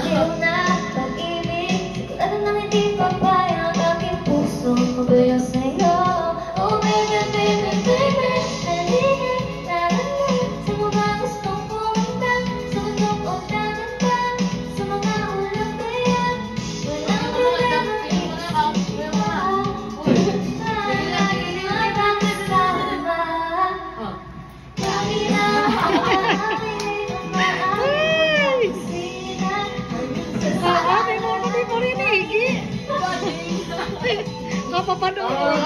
Baliw na pag-ibig, sigurado nang hindi papayag ang aking puso mabayo sa'yo. Oh baby, baby, baby, halika, tara na sa mga gustong pumunta, sa bundok o dagat pa, sa mga ulap kaya walang problema, iisip mo lagi nyo'y makasama. Lagi na Kapapanood.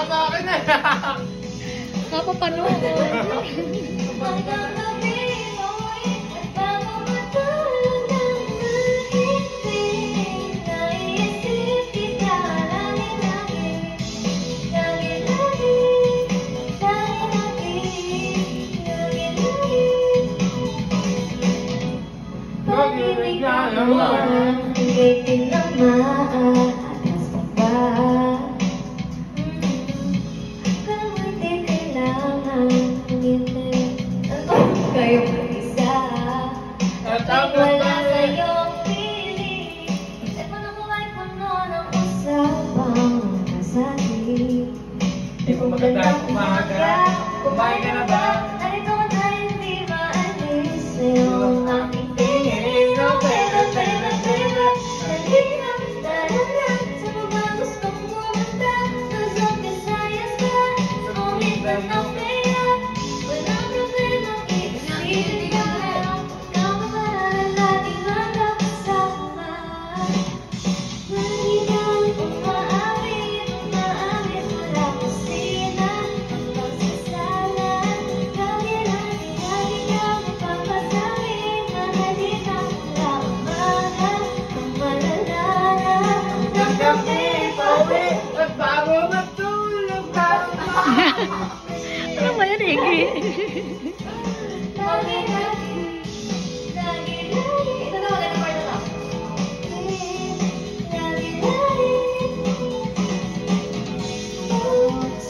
Kapapanood. Pag-ibig na naman, hanggang tinamaan. Kayo mag-isa kapag wala sa'yong piling, isip mo na buhay puno ng usapang masakit. Di ko magandang umaga, kumain ka na ba? Narito ka na hindi maalis sa'yo ang aking tingin. Oh baby, baby, baby, halika, tara na sa mga gustong pumunta, Luzon, Visayas ka, sa Mindanao kaya walang problema. Ano ba yan, Iggy?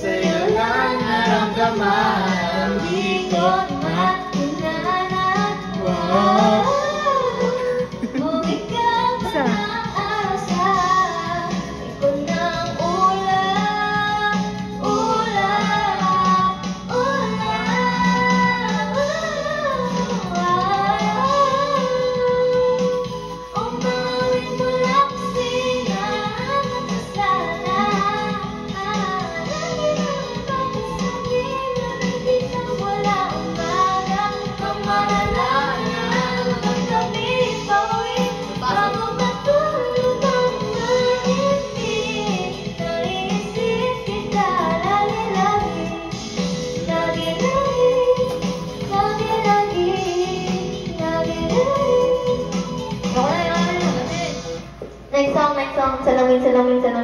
Sa'yo lang naramdaman, di ko makunanawa. Kung ikaw pa ang asa, ikaw ng ulam, ulam, ulam. Umawin mo lang sila at sana. Lagi na pagkasabi na hindi ka wala umaga. Ang malalaman ng gabi pauwi bago matulog ang mahimbing. Naisip kita lagi-lagi, lagi-lagi, lagi-lagi, lagi-lagi. Next song, salamin, salamin, salamin.